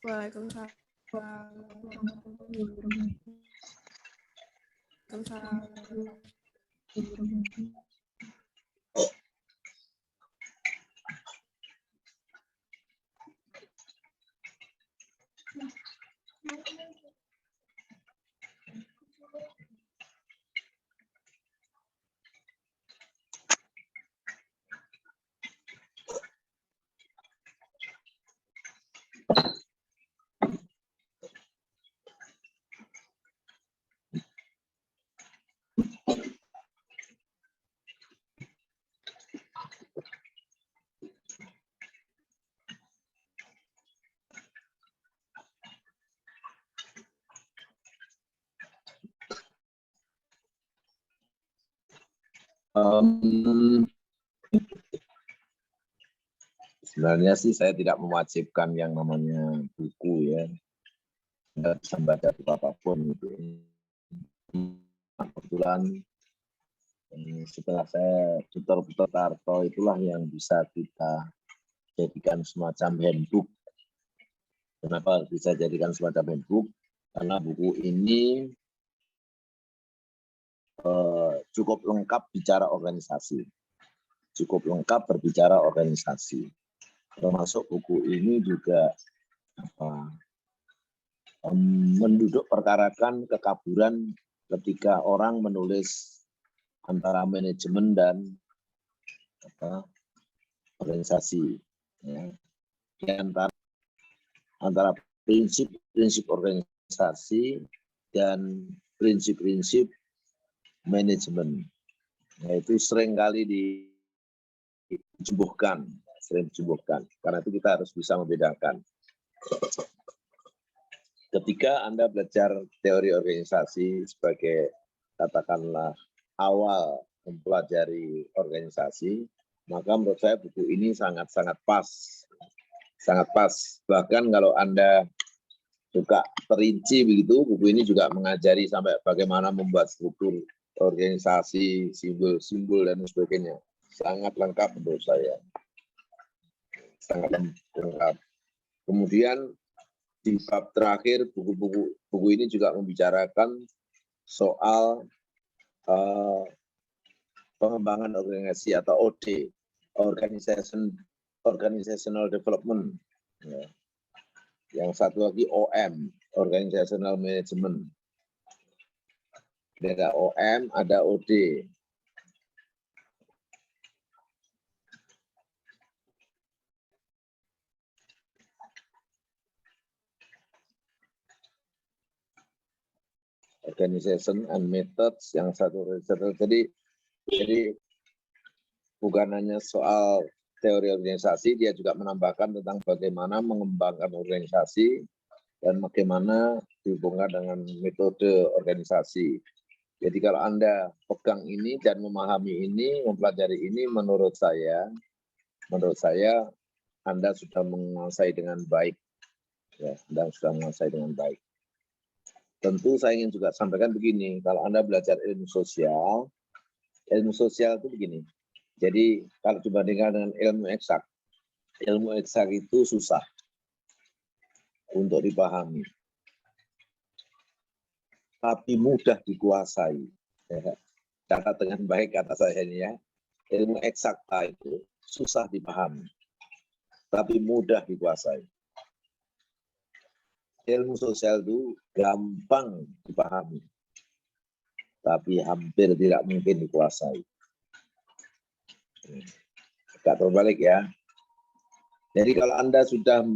Waalaikumsalam. Sebenarnya sih saya tidak mewajibkan yang namanya buku ya. Anda bisa membaca buku apapun gitu. Kebetulan setelah saya tutor Tarto itulah yang bisa kita jadikan semacam handbook. Kenapa bisa jadikan semacam handbook? Karena buku ini cukup lengkap bicara organisasi. Cukup lengkap berbicara organisasi. Termasuk buku ini juga menduduk perkarakan kekaburan ketika orang menulis antara manajemen dan organisasi. Ya. Di antara prinsip-prinsip organisasi dan prinsip-prinsip manajemen. Yaitu seringkali dijumbuhkan, karena itu kita harus bisa membedakan. Ketika Anda belajar teori organisasi sebagai katakanlah awal mempelajari organisasi, maka menurut saya buku ini sangat-sangat pas. Sangat pas. Bahkan kalau Anda suka perinci begitu, buku ini juga mengajari sampai bagaimana membuat struktur organisasi, simbol-simbol dan sebagainya. Sangat lengkap menurut saya. Sangat lengkap. Kemudian di bab terakhir buku ini juga membicarakan soal pengembangan organisasi atau OD, organizational development. Ya. Yang satu lagi OM, organizational management. Ada OM, ada OD. Organization and methods, yang satu. Jadi bukan hanya soal teori organisasi, dia juga menambahkan tentang bagaimana mengembangkan organisasi dan bagaimana dihubungkan dengan metode organisasi. Jadi kalau Anda pegang ini dan memahami ini, mempelajari ini, menurut saya Anda sudah menguasai dengan baik. Ya, Anda sudah menguasai dengan baik. Tentu saya ingin juga sampaikan begini, kalau Anda belajar ilmu sosial itu begini. Jadi kalau dibandingkan dengan ilmu eksak itu susah untuk dipahami, tapi mudah dikuasai. Ya, catat dengan baik kata saya ini ya. Ilmu eksakta itu susah dipahami, tapi mudah dikuasai. Ilmu sosial itu gampang dipahami, tapi hampir tidak mungkin dikuasai. Agak terbalik ya. Jadi kalau Anda sudah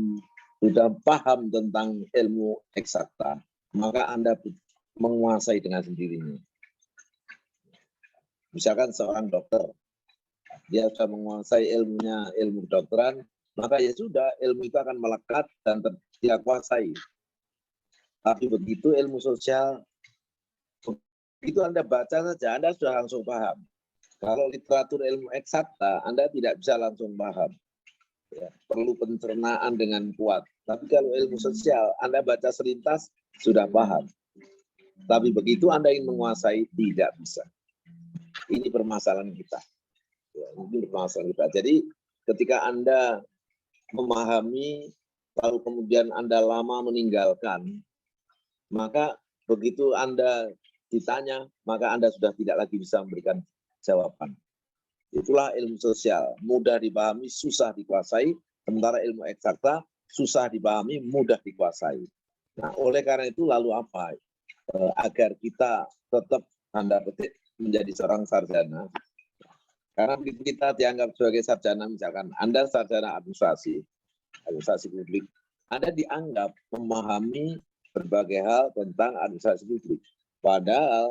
paham tentang ilmu eksakta, maka Anda menguasai dengan sendirinya. Misalkan seorang dokter, dia sudah menguasai ilmu kedokteran, maka ya sudah, ilmu itu akan melekat dan dia kuasai. Tapi begitu ilmu sosial, itu Anda baca saja, Anda sudah langsung paham. Kalau literatur ilmu eksakta, Anda tidak bisa langsung paham. Ya, perlu pencernaan dengan kuat. Tapi kalau ilmu sosial, Anda baca selintas, sudah paham. Tapi begitu Anda ingin menguasai, tidak bisa. Ini permasalahan kita. Ya, ini permasalahan kita. Jadi ketika Anda memahami lalu kemudian Anda lama meninggalkan, maka begitu Anda ditanya, maka Anda sudah tidak lagi bisa memberikan jawaban. Itulah ilmu sosial, mudah dipahami, susah dikuasai, sementara ilmu eksakta susah dipahami, mudah dikuasai. Nah, oleh karena itu lalu apa? Agar kita tetap tanda petik menjadi seorang sarjana. Karena begitu kita dianggap sebagai sarjana, misalkan Anda sarjana administrasi publik, Anda dianggap memahami berbagai hal tentang administrasi publik. Padahal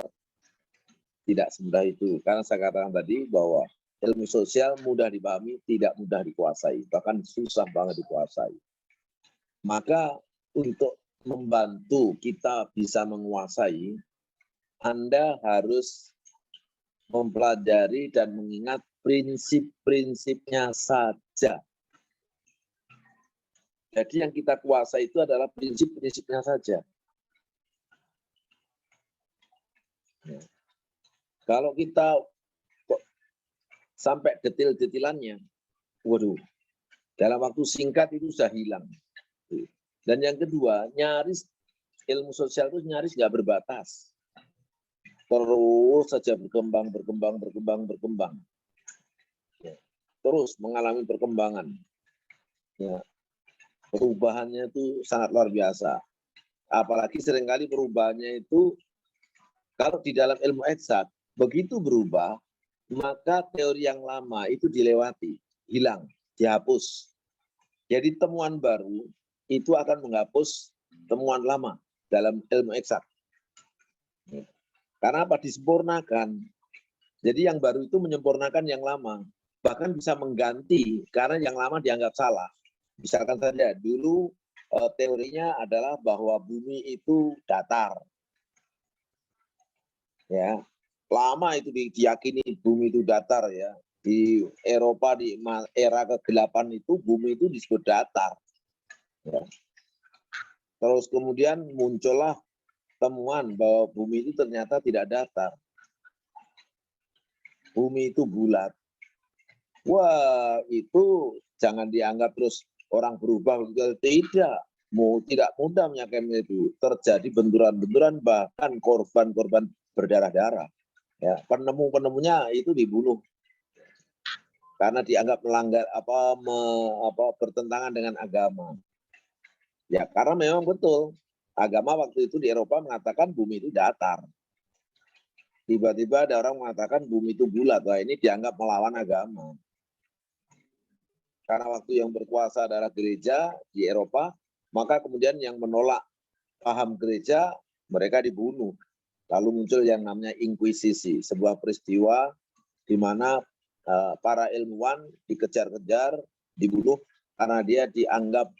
tidak semudah itu. Karena saya katakan tadi bahwa ilmu sosial mudah dipahami, tidak mudah dikuasai, bahkan susah banget dikuasai. Maka untuk membantu kita bisa menguasai, Anda harus mempelajari dan mengingat prinsip-prinsipnya saja. Jadi yang kita kuasai itu adalah prinsip-prinsipnya saja. Kalau kita sampai detil-detilannya, waduh, dalam waktu singkat itu sudah hilang. Dan yang kedua, nyaris ilmu sosial itu nyaris nggak berbatas. Terus saja berkembang. Ya. Terus mengalami perkembangan. Ya. Perubahannya itu sangat luar biasa. Apalagi seringkali perubahannya itu, kalau di dalam ilmu eksak, begitu berubah, maka teori yang lama itu dilewati, hilang, dihapus. Jadi temuan baru itu akan menghapus temuan lama dalam ilmu eksak. Karena apa? Disempurnakan. Jadi yang baru itu menyempurnakan yang lama. Bahkan bisa mengganti karena yang lama dianggap salah. Misalkan saja dulu teorinya adalah bahwa bumi itu datar. Ya, lama itu diyakini bumi itu datar ya. Di Eropa di era ke-8 itu bumi itu disebut datar. Ya. Terus kemudian muncullah temuan bahwa bumi itu ternyata tidak datar. Bumi itu bulat. Wah, itu jangan dianggap terus orang berubah. Tidak. Tidak mudah menyakini itu. Terjadi benturan-benturan, bahkan korban-korban berdarah-darah. Ya, penemu-penemunya itu dibunuh karena dianggap melanggar bertentangan dengan agama. Ya, karena memang betul agama waktu itu di Eropa mengatakan bumi itu datar. Tiba-tiba ada orang mengatakan bumi itu bulat. Wah, ini dianggap melawan agama. Karena waktu yang berkuasa adalah gereja di Eropa, maka kemudian yang menolak paham gereja mereka dibunuh. Lalu muncul yang namanya inkuisisi, sebuah peristiwa di mana para ilmuwan dikejar-kejar, dibunuh karena dia dianggap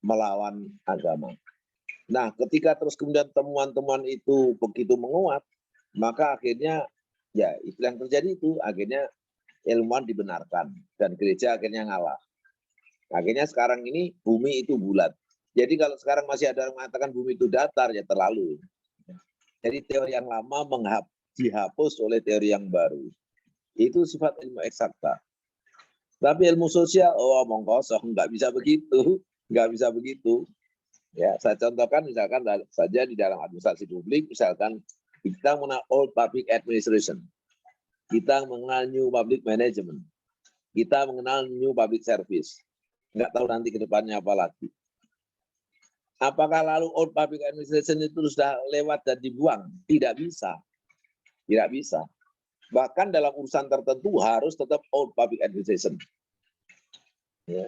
melawan agama. Nah, ketika terus kemudian temuan-temuan itu begitu menguat, maka akhirnya ya itu yang terjadi itu, akhirnya ilmuwan dibenarkan dan gereja akhirnya ngalah. Akhirnya sekarang ini bumi itu bulat. Jadi kalau sekarang masih ada yang mengatakan bumi itu datar, ya terlalu. Jadi teori yang lama dihapus oleh teori yang baru. Itu sifat ilmu eksakta. Tapi ilmu sosial, omong kosong, nggak bisa begitu. Nggak bisa begitu. Ya, saya contohkan misalkan saja di dalam administrasi publik, misalkan kita mengenal old public administration. Kita mengenal new public management. Kita mengenal new public service. Nggak tahu nanti ke depannya apa lagi. Apakah lalu old public administration itu sudah lewat dan dibuang? Tidak bisa. Tidak bisa. Bahkan dalam urusan tertentu harus tetap old public administration. Ya.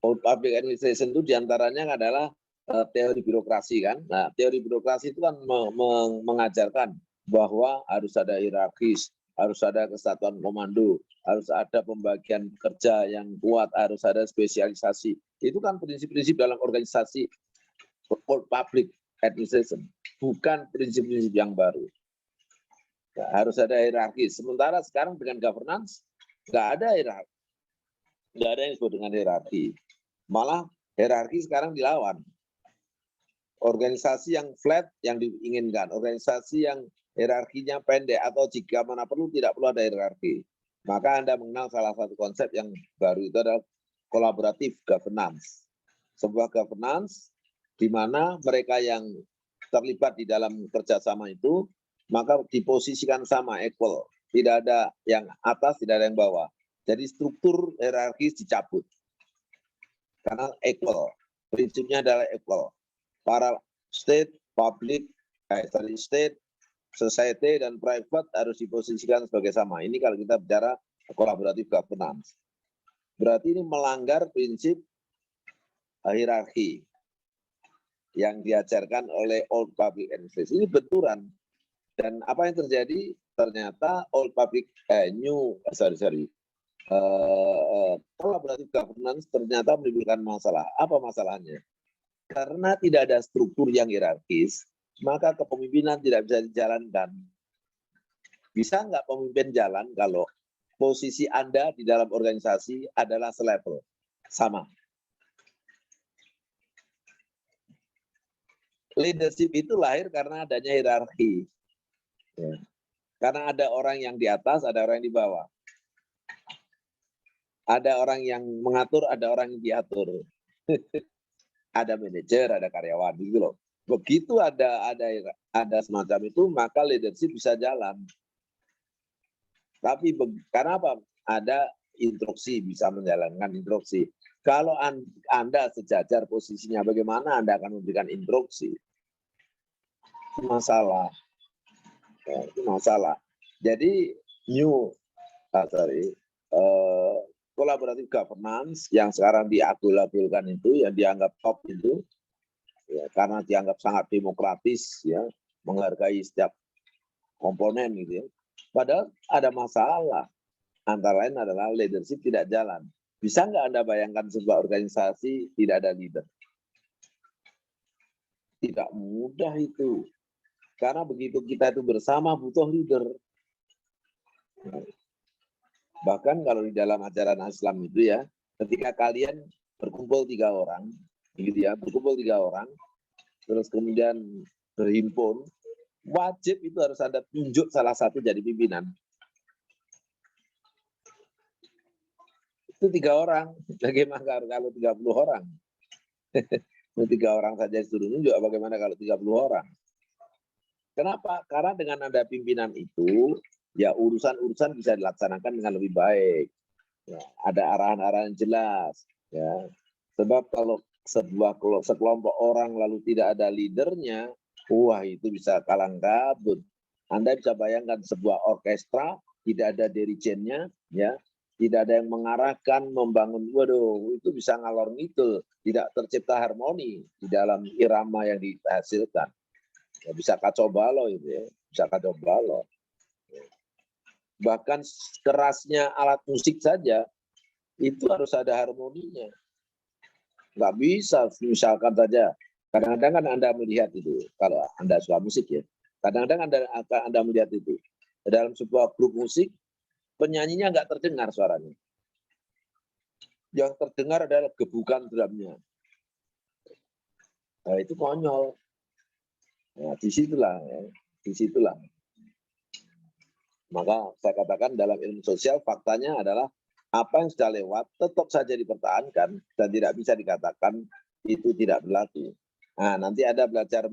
Old public administration itu diantaranya adalah teori birokrasi kan. Nah, teori birokrasi itu kan mengajarkan bahwa harus ada hierarkis, harus ada kesatuan komando, harus ada pembagian kerja yang kuat, harus ada spesialisasi. Itu kan prinsip-prinsip dalam organisasi public administration, bukan prinsip-prinsip yang baru. Nah, harus ada hierarki. Sementara sekarang dengan governance nggak ada hierarki, nggak ada yang disebut dengan hierarki. Malah hierarki sekarang dilawan. Organisasi yang flat yang diinginkan, organisasi yang hierarkinya pendek atau jika mana perlu tidak perlu ada hierarki. Maka Anda mengenal salah satu konsep yang baru itu adalah collaborative governance. sebuah governance di mana mereka yang terlibat di dalam kerjasama itu maka diposisikan sama, equal. Tidak ada yang atas, tidak ada yang bawah. Jadi struktur hierarkis dicabut. Karena equal. Prinsipnya adalah equal. Para state, public, state, society, dan private harus diposisikan sebagai sama. Ini kalau kita bicara collaborative governance. Berarti ini melanggar prinsip hierarki yang diajarkan oleh Old Public Administration. Ini benturan. Dan apa yang terjadi? Ternyata collaborative governance ternyata menimbulkan masalah. Apa masalahnya? Karena tidak ada struktur yang hierarkis, maka kepemimpinan tidak bisa dijalankan. Bisa nggak pemimpin jalan kalau posisi Anda di dalam organisasi adalah selevel, sama? Leadership itu lahir karena adanya hierarki. Ya. Karena ada orang yang di atas, ada orang yang di bawah. Ada orang yang mengatur, ada orang yang diatur. Ada manajer, ada karyawan gitu loh. Begitu ada semacam itu, maka leadership bisa jalan. Tapi karena apa? Ada instruksi, bisa menjalankan instruksi. Kalau Anda sejajar posisinya, bagaimana Anda akan memberikan instruksi? Itu masalah. Ya, itu masalah. Jadi collaborative governance yang sekarang diagul-agulkan itu, yang dianggap top itu, ya, karena dianggap sangat demokratis, ya, menghargai setiap komponen gitu ya. Padahal ada masalah. Antara lain adalah leadership tidak jalan. Bisa nggak Anda bayangkan sebuah organisasi tidak ada leader? Tidak mudah itu. Karena begitu kita itu bersama butuh leader. Bahkan kalau di dalam ajaran Islam itu ya, ketika kalian berkumpul 3 orang, gitu ya, berkumpul 3 orang, terus kemudian berhimpun, wajib itu harus Anda tunjuk salah satu jadi pimpinan. Itu 3 orang, bagaimana kalau 30 orang? 3 orang saja disuruh nunjuk, bagaimana kalau 30 orang? Kenapa? Karena dengan ada pimpinan itu, ya urusan-urusan bisa dilaksanakan dengan lebih baik. Ya, ada arahan-arahan jelas. Ya. Sebab kalau sekelompok orang lalu tidak ada leadernya, wah itu bisa kalang kabut. Anda bisa bayangkan sebuah orkestra, tidak ada dirijennya, ya, tidak ada yang mengarahkan, membangun, waduh, itu bisa ngalor ngidul, tidak tercipta harmoni di dalam irama yang dihasilkan. Ya, bisa kacau balau itu ya, bisa kacau balau. Bahkan kerasnya alat musik saja itu harus ada harmoninya. Nggak bisa misalkan saja. Kadang-kadang kan Anda melihat itu, kalau Anda suka musik ya, kadang-kadang Anda melihat itu. Dalam sebuah grup musik, penyanyinya nggak terdengar suaranya. Yang terdengar adalah gebukan drumnya. Nah, itu konyol. Nah, disitulah. Maka saya katakan dalam ilmu sosial faktanya adalah apa yang sudah lewat tetap saja dipertahankan dan tidak bisa dikatakan itu tidak berlaku. Nah, nanti ada belajar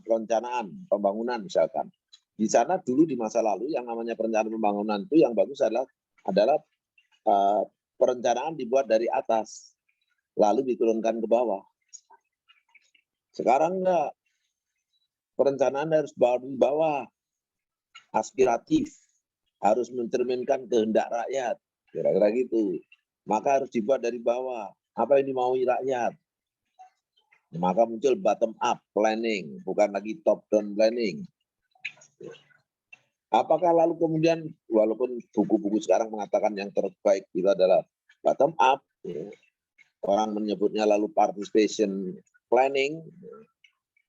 perencanaan pembangunan misalkan. Di sana dulu di masa lalu yang namanya perencanaan pembangunan itu yang bagus adalah perencanaan dibuat dari atas lalu diturunkan ke bawah. Sekarang enggak. Perencanaan harus dari bawah, aspiratif, harus mencerminkan kehendak rakyat, kira-kira gitu. Maka harus dibuat dari bawah. Apa yang dimaui rakyat? Maka muncul bottom up planning, bukan lagi top down planning. Apakah lalu kemudian, walaupun buku-buku sekarang mengatakan yang terbaik itu adalah bottom up, ya. Orang menyebutnya lalu participation planning,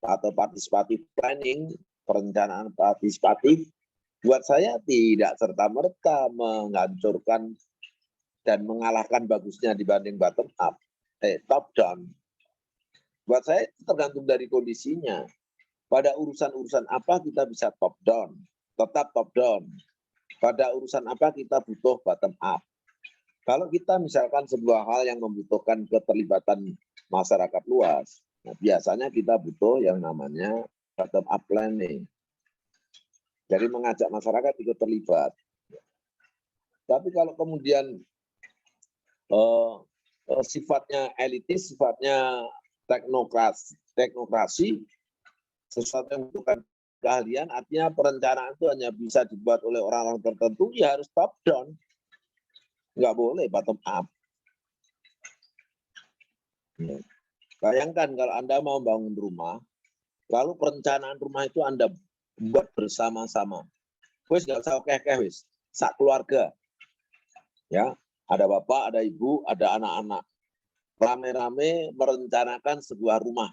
atau participative planning, perencanaan partisipatif, buat saya tidak serta-merta menghancurkan dan mengalahkan bagusnya dibanding bottom up, top down. Buat saya tergantung dari kondisinya. Pada urusan-urusan apa kita bisa top down, tetap top down. Pada urusan apa kita butuh bottom up. Kalau kita misalkan sebuah hal yang membutuhkan keterlibatan masyarakat luas. Nah, biasanya kita butuh yang namanya bottom up planning. Jadi mengajak masyarakat ikut terlibat. Tapi kalau kemudian sifatnya elitis, sifatnya teknokrasi, sesuatu yang bukan keahlian, artinya perencanaan itu hanya bisa dibuat oleh orang-orang tertentu, ya harus top down. Nggak boleh bottom up. Bayangkan kalau Anda mau bangun rumah, lalu perencanaan rumah itu Anda buat bersama-sama. Wis nggak usah keh-keh wis, sak keluarga. Ya, ada bapak, ada ibu, ada anak-anak. Rame-rame merencanakan sebuah rumah.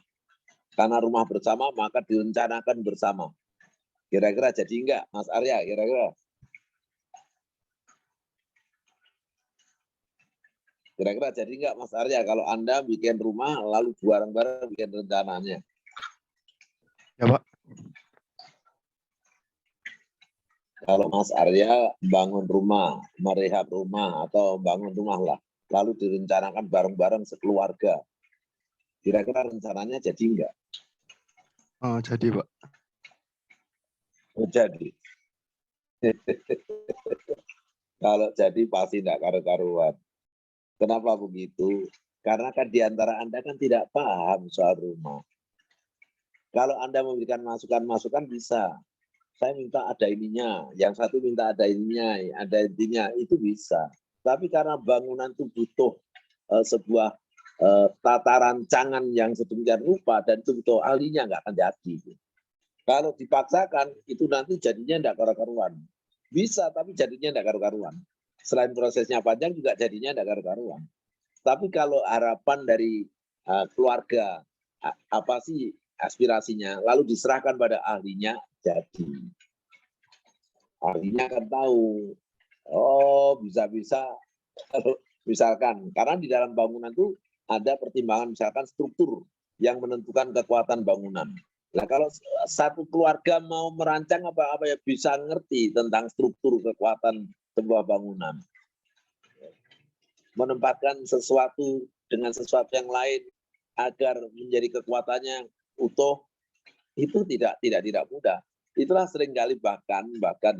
Karena rumah bersama, maka direncanakan bersama. Kira-kira jadi enggak, Mas Arya? Kira-kira? Kira-kira jadi enggak, Mas Arya, kalau Anda bikin rumah, lalu bareng-bareng bikin rencananya? Ya, Pak. Kalau Mas Arya bangun rumah, merehab rumah, atau bangun rumah lah, lalu direncanakan bareng-bareng sekeluarga. Kira-kira rencananya jadi enggak? Oh, jadi, Pak. Oh, jadi. Kalau jadi pasti enggak karu-karuan. Kenapa begitu? Karena kan di antara Anda kan tidak paham soal rumah. Kalau Anda memberikan masukan-masukan bisa. Saya minta ada ininya, yang satu minta ada ininya, ada intinya, itu bisa. Tapi karena bangunan itu butuh sebuah tata rancangan yang sedemikian rupa dan itu butuh ahlinya, nggak akan jadi. Kalau dipaksakan, itu nanti jadinya tidak karu-karuan. Bisa, tapi jadinya tidak karu-karuan. Selain prosesnya panjang, juga jadinya tidak karu-karuan. Tapi kalau harapan dari keluarga, apa sih aspirasinya, lalu diserahkan pada ahlinya, jadi. Ahlinya akan tahu, oh bisa-bisa, misalkan, karena di dalam bangunan itu ada pertimbangan misalkan struktur yang menentukan kekuatan bangunan. Nah kalau satu keluarga mau merancang apa-apa ya bisa ngerti tentang struktur kekuatan sebuah bangunan. Menempatkan sesuatu dengan sesuatu yang lain agar menjadi kekuatannya utuh itu tidak mudah. Itulah seringkali bahkan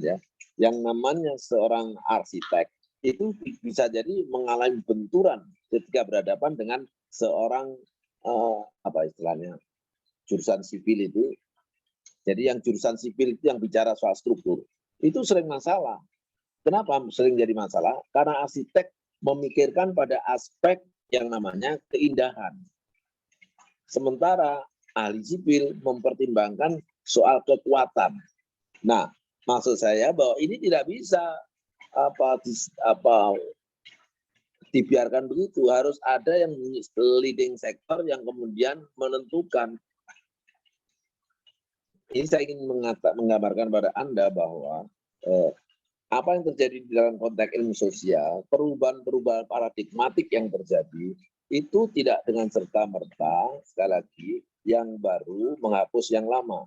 ya yang namanya seorang arsitek itu bisa jadi mengalami benturan ketika berhadapan dengan seorang apa istilahnya jurusan sipil itu. Jadi yang jurusan sipil itu yang bicara soal struktur itu sering masalah. Kenapa sering jadi masalah? Karena arsitek memikirkan pada aspek yang namanya keindahan. Sementara ahli sipil mempertimbangkan soal kekuatan. Nah, maksud saya bahwa ini tidak bisa dibiarkan begitu. Harus ada yang leading sektor yang kemudian menentukan. Ini saya ingin menggambarkan pada Anda bahwa apa yang terjadi di dalam konteks ilmu sosial, perubahan-perubahan paradigmatik yang terjadi, itu tidak dengan serta-merta, sekali lagi, yang baru menghapus yang lama.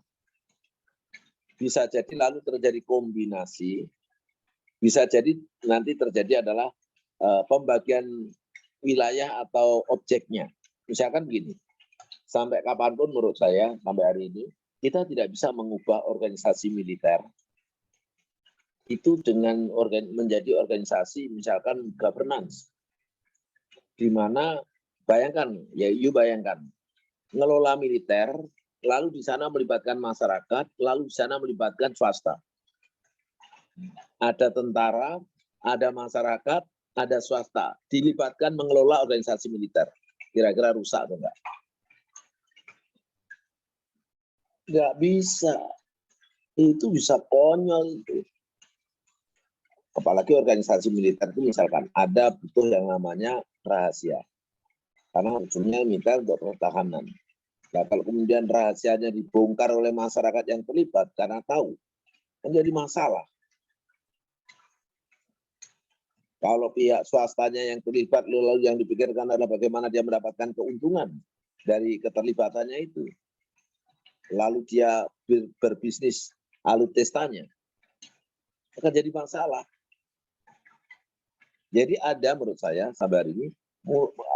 Bisa jadi lalu terjadi kombinasi, bisa jadi nanti terjadi adalah pembagian wilayah atau objeknya. Misalkan begini, sampai kapanpun menurut saya, sampai hari ini, kita tidak bisa mengubah organisasi militer itu dengan menjadi organisasi misalkan governance. Di mana bayangkan, ngelola militer, lalu di sana melibatkan masyarakat, lalu di sana melibatkan swasta. Ada tentara, ada masyarakat, ada swasta, dilibatkan mengelola organisasi militer. Kira-kira rusak atau enggak? Enggak bisa. Itu bisa konyol itu. Apalagi organisasi militer itu misalkan ada butuh yang namanya rahasia. Karena ujungnya militer untuk pertahanan. Nah, kalau kemudian rahasianya dibongkar oleh masyarakat yang terlibat karena tahu, menjadi masalah. Kalau pihak swastanya yang terlibat, lalu yang dipikirkan adalah bagaimana dia mendapatkan keuntungan dari keterlibatannya itu. Lalu dia berbisnis alutestanya, akan jadi masalah. Jadi ada menurut saya sampai hari ini,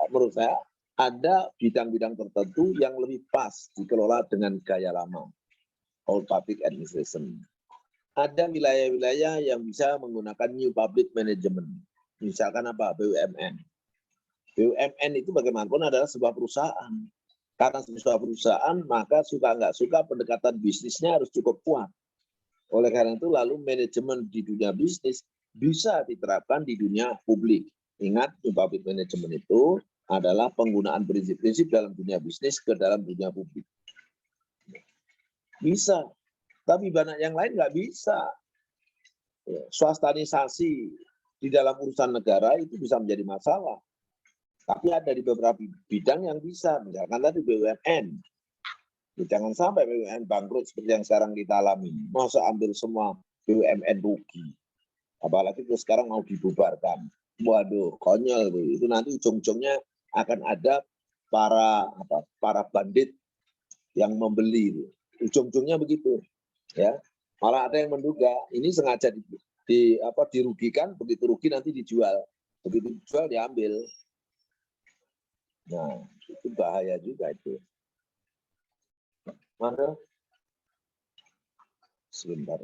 menurut saya ada bidang-bidang tertentu yang lebih pas dikelola dengan gaya lama, old public administration. Ada wilayah-wilayah yang bisa menggunakan new public management. Misalkan apa? BUMN. BUMN itu bagaimanapun adalah sebuah perusahaan. Karena sebuah perusahaan, maka suka nggak suka pendekatan bisnisnya harus cukup kuat. Oleh karena itu, lalu manajemen di dunia bisnis bisa diterapkan di dunia publik. Ingat, new public management itu adalah penggunaan prinsip-prinsip dalam dunia bisnis ke dalam dunia publik. Bisa, tapi banyak yang lain nggak bisa. Swastanisasi di dalam urusan negara itu bisa menjadi masalah. Tapi ada di beberapa bidang yang bisa, misalkan tadi BUMN. Jangan sampai BUMN bangkrut seperti yang sekarang kita alami. Masa ambil semua BUMN rugi. Apalagi itu sekarang mau dibubarkan. Waduh, konyol itu nanti ujung-ujungnya akan ada para bandit yang membeli. Ujung-ujungnya begitu, ya. Malah ada yang menduga ini sengaja dirugikan, begitu rugi nanti dijual, begitu dijual diambil. Nah, itu bahaya juga itu. Mana? Sebentar.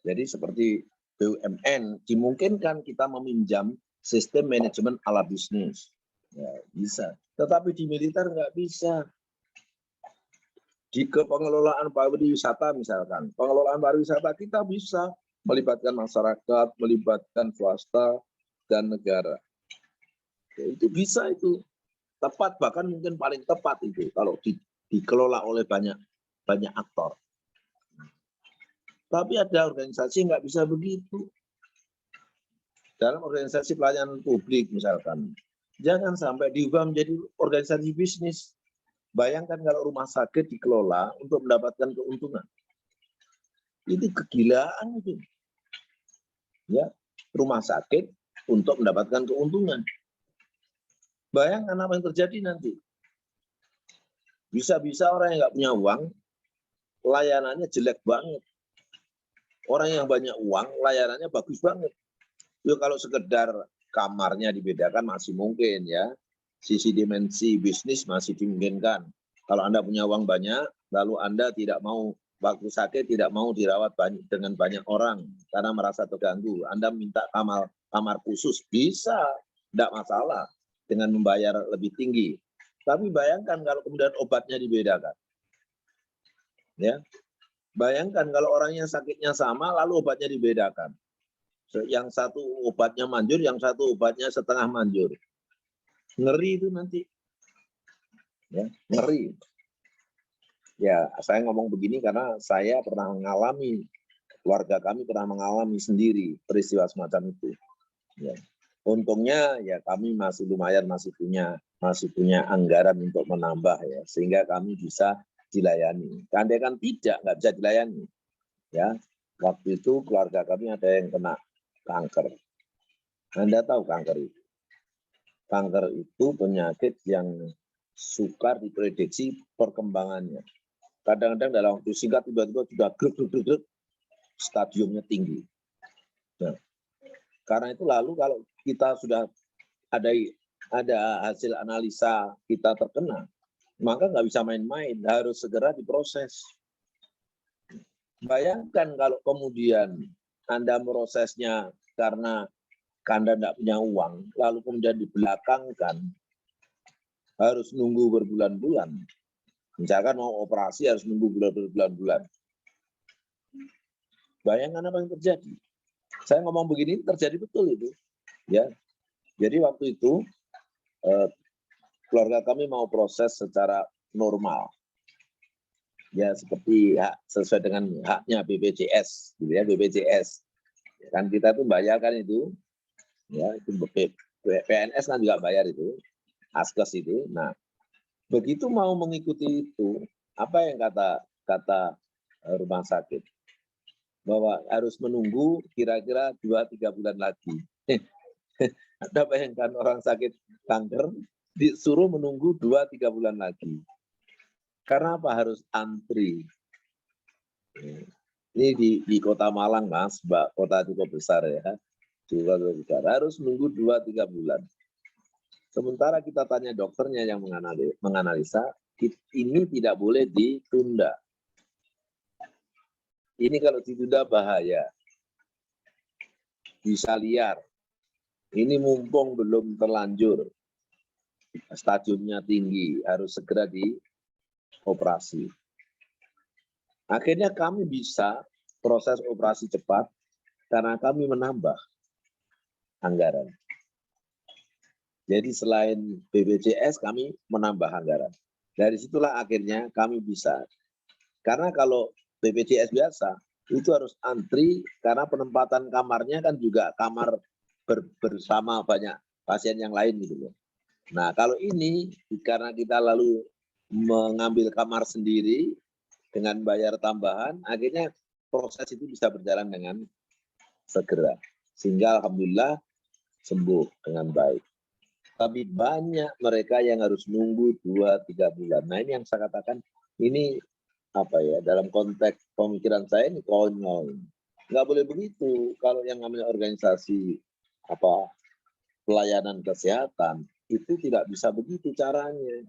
Jadi seperti BUMN, dimungkinkan kita meminjam sistem manajemen ala bisnis. Ya, bisa. Tetapi di militer nggak bisa. Di pengelolaan pariwisata misalkan, pengelolaan pariwisata kita bisa melibatkan masyarakat, melibatkan swasta, dan negara. Ya, itu bisa itu. Tepat, bahkan mungkin paling tepat itu kalau dikelola oleh banyak aktor. Tapi ada organisasi nggak bisa begitu. Dalam organisasi pelayanan publik misalkan, jangan sampai diubah menjadi organisasi bisnis. Bayangkan kalau rumah sakit dikelola untuk mendapatkan keuntungan. Itu kegilaan itu. Ya, rumah sakit untuk mendapatkan keuntungan. Bayangkan apa yang terjadi nanti. Bisa-bisa orang yang nggak punya uang, layanannya jelek banget. Orang yang banyak uang, layanannya bagus banget. Ya kalau sekedar kamarnya dibedakan masih mungkin ya. Sisi dimensi bisnis masih dimungkinkan. Kalau Anda punya uang banyak, lalu Anda tidak mau waktu sakit, tidak mau dirawat dengan banyak orang karena merasa terganggu. Anda minta kamar khusus, bisa, tidak masalah dengan membayar lebih tinggi. Tapi bayangkan kalau kemudian obatnya dibedakan. Ya. Bayangkan kalau orangnya sakitnya sama, lalu obatnya dibedakan. Yang satu obatnya manjur, yang satu obatnya setengah manjur. Ngeri itu nanti. Ya, ngeri. Ya, saya ngomong begini karena saya pernah mengalami, keluarga kami pernah mengalami sendiri peristiwa semacam itu. Ya. Untungnya ya kami masih lumayan masih punya anggaran untuk menambah ya, sehingga kami bisa dilayani. Andaikan tidak, nggak bisa dilayani. Ya, waktu itu keluarga kami ada yang kena kanker. Anda tahu kanker itu? Kanker itu penyakit yang sukar diprediksi perkembangannya. Kadang-kadang dalam waktu singkat tiba-tiba sudah grek, stadiumnya tinggi. Nah, karena itu lalu kalau kita sudah ada hasil analisa kita terkena, maka nggak bisa main-main, harus segera diproses. Bayangkan kalau kemudian Anda prosesnya karena Anda tidak punya uang, lalu kemudian dibelakangkan, harus nunggu berbulan-bulan. Misalkan mau operasi harus nunggu berbulan-bulan. Bayangkan apa yang terjadi. Saya ngomong begini terjadi betul itu. Ya, jadi waktu itu keluarga kami mau proses secara normal. Ya seperti sesuai dengan haknya BPJS, gitu ya, BPJS. Kan kita tuh bayarkan itu, ya itu PNS kan juga bayar itu, Askes itu. Nah, Begitu mau mengikuti itu, apa yang kata rumah sakit? Bahwa harus menunggu kira-kira 2-3 bulan lagi. Anda bayangkan orang sakit kanker disuruh menunggu 2-3 bulan lagi. Karena apa? Harus antri. Ini di Kota Malang, Mas, Mbak, kota cukup besar ya. Cukup besar. Harus menunggu 2-3 bulan. Sementara kita tanya dokternya yang menganalisa, ini tidak boleh ditunda. Ini kalau ditunda bahaya. Bisa liar. Ini mumpung belum terlanjur. Stadiumnya tinggi, harus segera dioperasi. Akhirnya kami bisa proses operasi cepat karena kami menambah anggaran. Jadi selain BPJS kami menambah anggaran. Dari situlah akhirnya kami bisa. Karena kalau BPJS biasa itu harus antri karena penempatan kamarnya kan juga kamar bersama banyak pasien yang lain gitu loh. Nah, kalau ini karena kita lalu mengambil kamar sendiri dengan bayar tambahan, akhirnya proses itu bisa berjalan dengan segera. Sehingga alhamdulillah sembuh dengan baik. Tapi banyak mereka yang harus nunggu 2-3 bulan. Nah, ini yang saya katakan ini apa ya, dalam konteks pemikiran saya ini konyol. Nggak boleh begitu. Kalau yang namanya organisasi pelayanan kesehatan itu tidak bisa begitu caranya.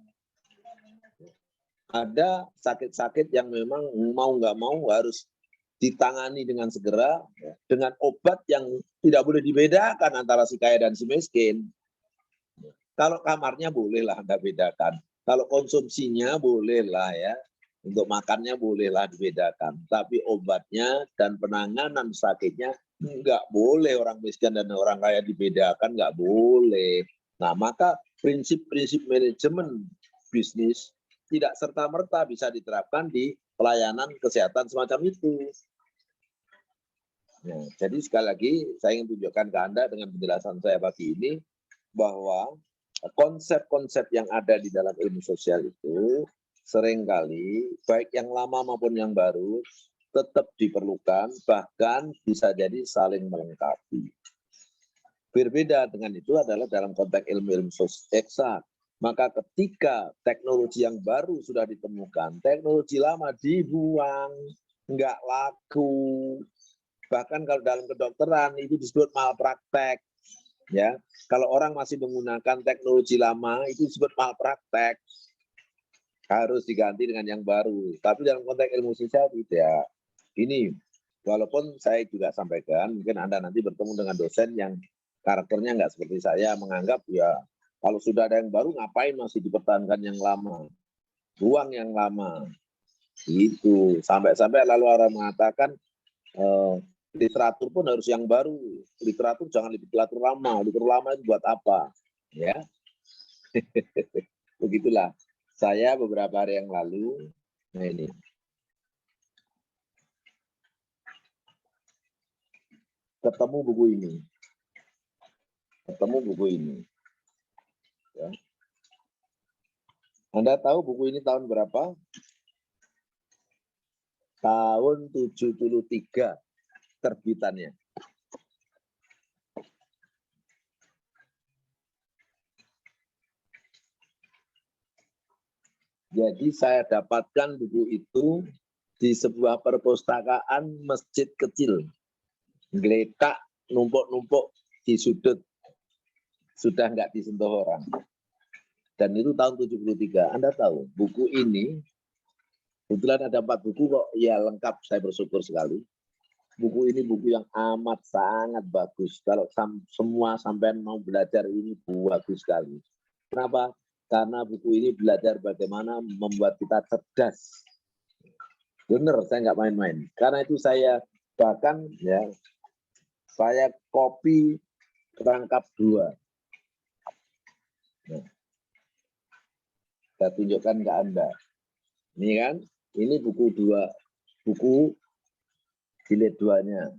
Ada sakit-sakit yang memang mau nggak mau harus ditangani dengan segera dengan obat yang tidak boleh dibedakan antara si kaya dan si miskin. Kalau kamarnya bolehlah Anda bedakan. Kalau konsumsinya bolehlah ya. Untuk makannya bolehlah dibedakan. Tapi obatnya dan penanganan sakitnya nggak boleh orang miskin dan orang kaya dibedakan, nggak boleh. Nah, maka prinsip-prinsip manajemen bisnis tidak serta-merta bisa diterapkan di pelayanan kesehatan semacam itu. Nah, jadi sekali lagi saya ingin tunjukkan ke Anda dengan penjelasan saya pagi ini bahwa konsep-konsep yang ada di dalam ilmu sosial itu seringkali baik yang lama maupun yang baru tetap diperlukan, bahkan bisa jadi saling melengkapi. Berbeda dengan itu adalah dalam konteks ilmu-ilmu eksak. Maka ketika teknologi yang baru sudah ditemukan, teknologi lama dibuang, nggak laku. Bahkan kalau dalam kedokteran itu disebut malpraktek. Ya, kalau orang masih menggunakan teknologi lama itu disebut malpraktek. Harus diganti dengan yang baru. Tapi dalam konteks ilmu sosial tidak. Ini, walaupun saya juga sampaikan, mungkin Anda nanti bertemu dengan dosen yang karakternya nggak seperti saya, menganggap ya kalau sudah ada yang baru ngapain masih dipertahankan yang lama. Buang yang lama. Itu. Sampai-sampai lalu orang mengatakan literatur pun harus yang baru. Literatur jangan literatur lama. Literatur lama itu buat apa? Ya. Begitulah. Saya beberapa hari yang lalu, nah ini, ketemu buku ini. Ya. Anda tahu buku ini tahun berapa? Tahun 73 terbitannya. Jadi saya dapatkan buku itu di sebuah perpustakaan masjid kecil. Geletak, numpuk-numpuk di sudut. Sudah nggak disentuh orang. Dan itu tahun 73. Anda tahu, buku ini, kebetulan ada 4 buku kok, ya lengkap, saya bersyukur sekali. Buku ini buku yang amat sangat bagus. Kalau semua sampai mau belajar ini bagus sekali. Kenapa? Karena buku ini belajar bagaimana membuat kita cerdas. Benar, saya nggak main-main. Karena itu saya bahkan ya saya copy perangkap 2. Nah, saya tunjukkan ke Anda. Ini kan, ini buku 2, buku jilid 2-nya.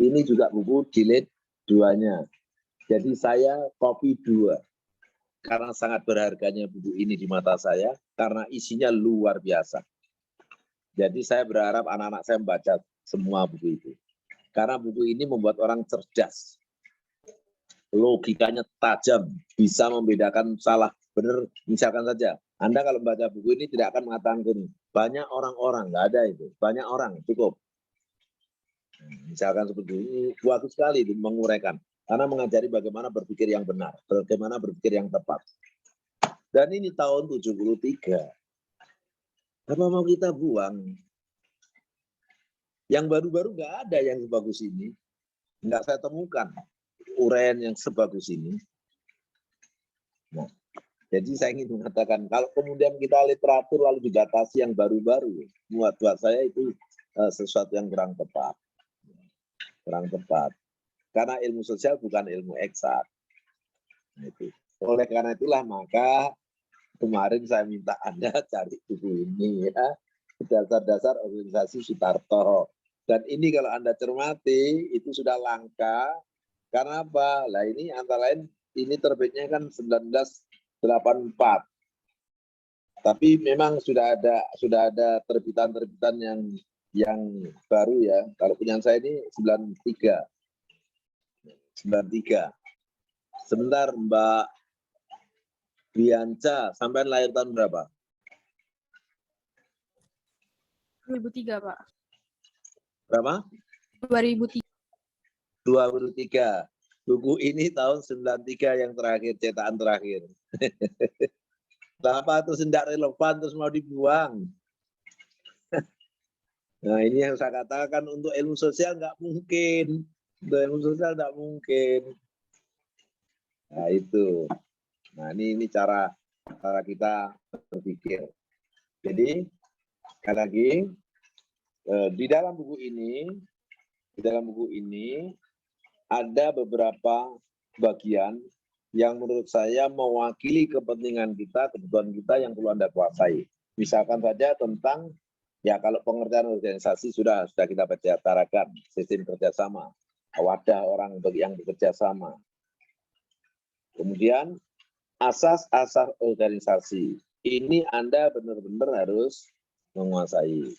Ini juga buku jilid 2-nya. Jadi saya copy 2. Karena sangat berharganya buku ini di mata saya, karena isinya luar biasa. Jadi saya berharap anak-anak saya membaca semua buku itu. Karena buku ini membuat orang cerdas. Logikanya tajam, bisa membedakan salah benar. Misalkan saja, Anda kalau membaca buku ini tidak akan mengatakan gini, banyak orang-orang, nggak ada itu. Banyak orang, cukup. Misalkan seperti ini, bagus sekali itu menguraikan. Karena mengajari bagaimana berpikir yang benar, bagaimana berpikir yang tepat. Dan ini tahun 73. Apa mau kita buang? Yang baru-baru nggak ada yang sebagus ini. Nggak saya temukan uraian yang sebagus ini. Nah, jadi saya ingin mengatakan, kalau kemudian kita literatur lalu dibatasi yang baru-baru, buat saya itu sesuatu yang kurang tepat. Kurang tepat. Karena ilmu sosial bukan ilmu eksak. Nah, itu. Oleh karena itulah maka kemarin saya minta Anda cari buku ini ya, dasar-dasar organisasi Sutarto. Dan ini kalau Anda cermati itu sudah langka. Karena apa? Lah ini antara lain ini terbitnya kan 1984. Tapi memang sudah ada terbitan-terbitan yang baru ya. Kalau punya saya ini 93. Sebentar Mbak Bianca, sampai lahir tahun berapa? 2003, Pak. Berapa? 2003. 2003. Buku ini tahun 93 yang terakhir, cetakan terakhir. Kenapa terus tidak relevan, terus mau dibuang? Nah ini yang saya katakan untuk ilmu sosial nggak mungkin. Untuk ilmu sosial nggak mungkin. Nah itu. Nah ini cara kita berpikir. Jadi sekali lagi di dalam buku ini ada beberapa bagian yang menurut saya mewakili kepentingan kita, kebutuhan kita yang perlu Anda kuasai. Misalkan saja tentang ya kalau pengertian organisasi sudah kita bicarakan, sistem kerjasama, wadah orang yang bekerja sama. Kemudian asas-asas organisasi ini Anda benar-benar harus menguasai.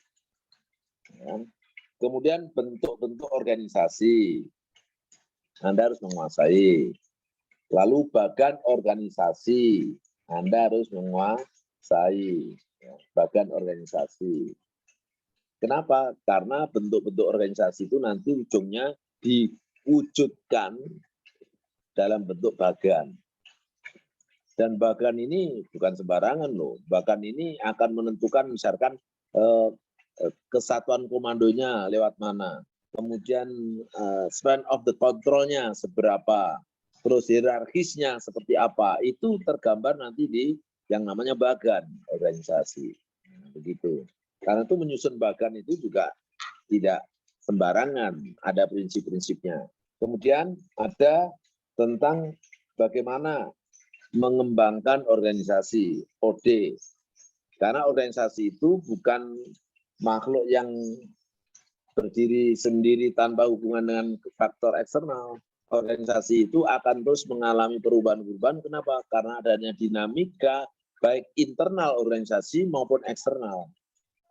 Ya. Kemudian bentuk-bentuk organisasi Anda harus menguasai. Lalu bagan organisasi Anda harus menguasai. Ya, bagan organisasi. Kenapa? Karena bentuk-bentuk organisasi itu nanti ujungnya diwujudkan dalam bentuk bagan. Dan bagan ini bukan sembarangan loh. Bagan ini akan menentukan misalkan kesatuan komandonya lewat mana, kemudian span of the control-nya seberapa, terus hierarkisnya seperti apa, itu tergambar nanti di yang namanya bagan organisasi. Begitu. Karena itu menyusun bagan itu juga tidak sembarangan, ada prinsip-prinsipnya. Kemudian ada tentang bagaimana mengembangkan organisasi, OD. Karena organisasi itu bukan makhluk yang berdiri sendiri tanpa hubungan dengan faktor eksternal. Organisasi itu akan terus mengalami perubahan-perubahan. Kenapa? Karena adanya dinamika baik internal organisasi maupun eksternal.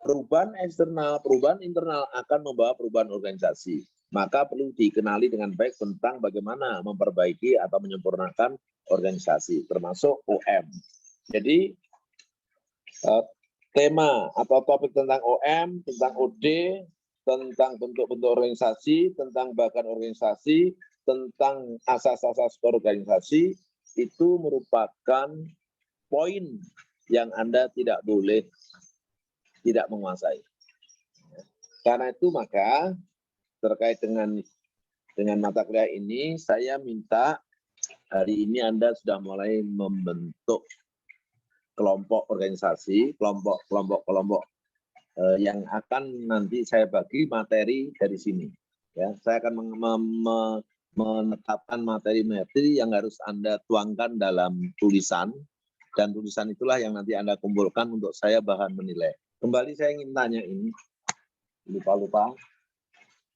Perubahan eksternal, perubahan internal akan membawa perubahan organisasi. Maka perlu dikenali dengan baik tentang bagaimana memperbaiki atau menyempurnakan organisasi, termasuk OM. Jadi tema atau topik tentang OM, tentang OD, tentang bentuk-bentuk organisasi, tentang bagan organisasi, tentang asas-asas organisasi, itu merupakan poin yang Anda tidak boleh tidak menguasai. Karena itu maka terkait dengan mata kuliah ini, saya minta hari ini Anda sudah mulai membentuk kelompok organisasi, kelompok yang akan nanti saya bagi materi dari sini. Ya, saya akan menetapkan materi-materi yang harus Anda tuangkan dalam tulisan, dan tulisan itulah yang nanti Anda kumpulkan untuk saya bahan menilai. Kembali saya ingin tanya ini, lupa.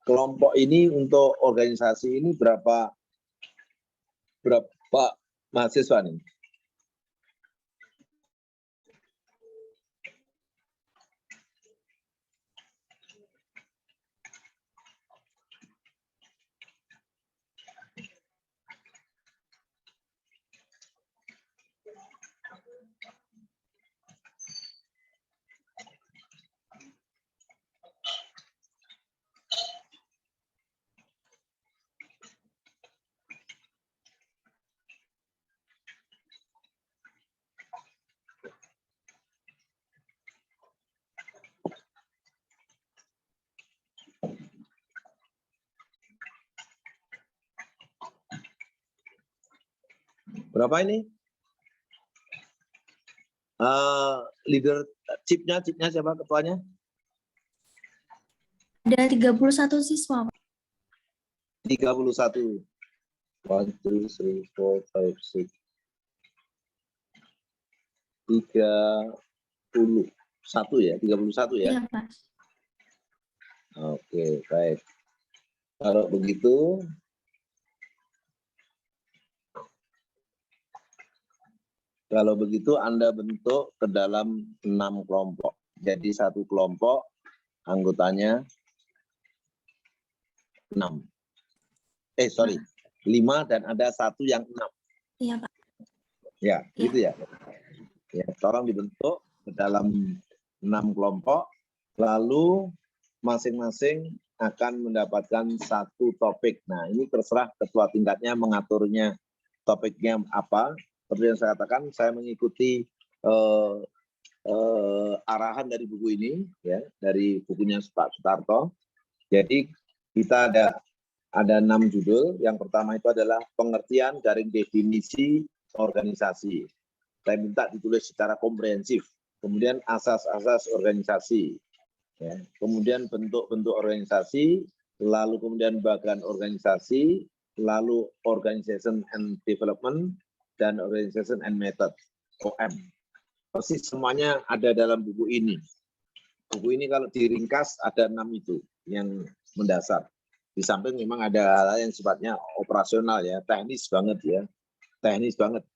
Kelompok ini untuk organisasi ini berapa mahasiswa nih? Berapa ini? Leader chipnya siapa ketuanya? Ada 31 siswa, Pak. 31. 1, 2, 3, 4, 5, 6. 31 ya, 31 ya. Iya, Pak. Oke, baik. Kalau begitu Anda bentuk ke dalam 6 kelompok. Jadi satu kelompok anggotanya 6. 5 dan ada satu yang 6. Iya, Pak. Ya, Iya. gitu ya. Ya, tolong dibentuk ke dalam 6 kelompok, lalu masing-masing akan mendapatkan satu topik. Nah, ini terserah ketua tingkatnya mengaturnya topiknya apa. Seperti yang saya katakan, saya mengikuti arahan dari buku ini, ya, dari bukunya Pak Sutarto. Jadi kita ada 6 judul. Yang pertama itu adalah pengertian garing definisi organisasi. Saya minta ditulis secara komprehensif. Kemudian asas-asas organisasi. Ya. Kemudian bentuk-bentuk organisasi, lalu kemudian bagian organisasi, lalu organization and development, dan organization and method, OM. Persis semuanya ada dalam buku ini. Buku ini kalau diringkas ada 6 itu yang mendasar. Di samping memang ada hal-hal yang sifatnya operasional ya, teknis banget ya. Teknis banget.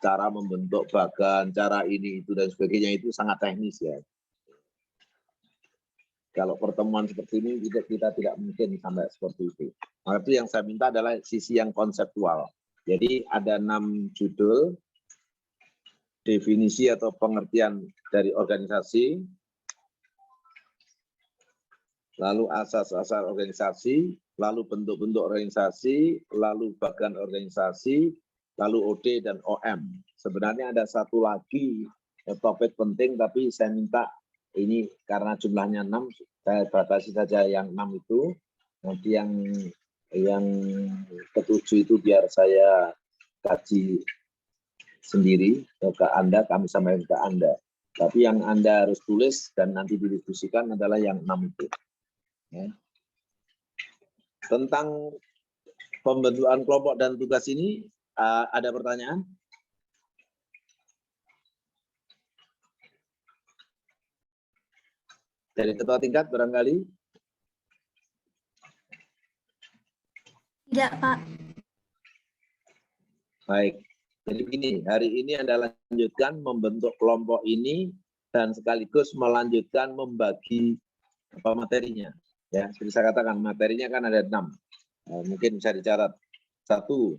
Cara membentuk bagan, cara ini, itu, dan sebagainya itu sangat teknis ya. Kalau pertemuan seperti ini kita tidak mungkin sampai seperti itu. Maka itu yang saya minta adalah sisi yang konseptual. Jadi ada 6 judul, definisi atau pengertian dari organisasi, lalu asas-asas organisasi, lalu bentuk-bentuk organisasi, lalu bagian organisasi, lalu OD dan OM. Sebenarnya ada satu lagi topik penting, tapi saya minta ini karena jumlahnya 6, saya batasi saja yang 6 itu. Nanti yang ketujuh itu biar saya kaji sendiri ke Anda, kami sampaikan ke Anda. Tapi yang Anda harus tulis dan nanti didiskusikan adalah yang 6 itu. Ya. Tentang pembentukan kelompok dan tugas ini, ada pertanyaan? Dari ketua tingkat barangkali? Tidak, Pak. Baik. Jadi begini, hari ini Anda lanjutkan membentuk kelompok ini dan sekaligus melanjutkan membagi materinya. Ya, seperti saya katakan, materinya kan ada 6. Mungkin bisa dicatat. 1,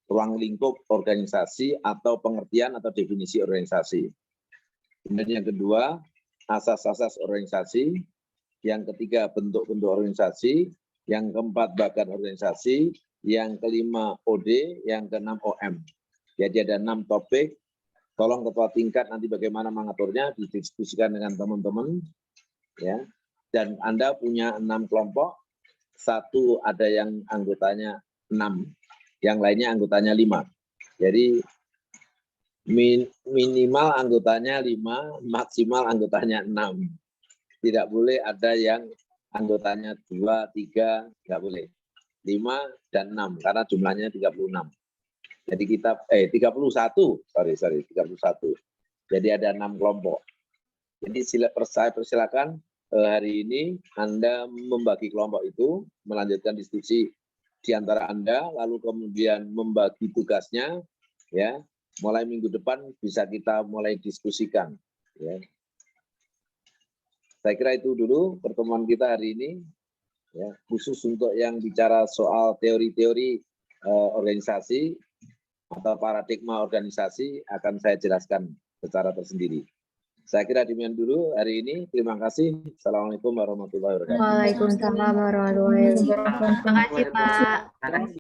ruang lingkup organisasi atau pengertian atau definisi organisasi. Kemudian yang kedua, asas-asas organisasi. Yang ketiga, bentuk-bentuk organisasi. Yang keempat, bagian organisasi. Yang kelima, OD. Yang keenam, OM. Jadi ada 6 topik. Tolong ketua tingkat nanti bagaimana mengaturnya, didiskusikan dengan teman-teman. Ya. Dan Anda punya 6 kelompok. 1 ada yang anggotanya 6. Yang lainnya anggotanya 5. Jadi minimal anggotanya 5, maksimal anggotanya 6. Tidak boleh ada yang anggotanya 2, 3, nggak boleh. 5 dan 6, karena jumlahnya 36. Jadi kita, 31, sorry, 31. Jadi ada 6 kelompok. Jadi saya persilakan hari ini Anda membagi kelompok itu, melanjutkan diskusi di antara Anda, lalu kemudian membagi tugasnya, ya. Mulai minggu depan bisa kita mulai diskusikan. Ya. Saya kira itu dulu pertemuan kita hari ini. Ya, khusus untuk yang bicara soal teori-teori organisasi atau paradigma organisasi akan saya jelaskan secara tersendiri. Saya kira demikian dulu hari ini. Terima kasih. Assalamualaikum warahmatullahi wabarakatuh. Waalaikumsalam warahmatullahi wabarakatuh. Terima kasih, Pak.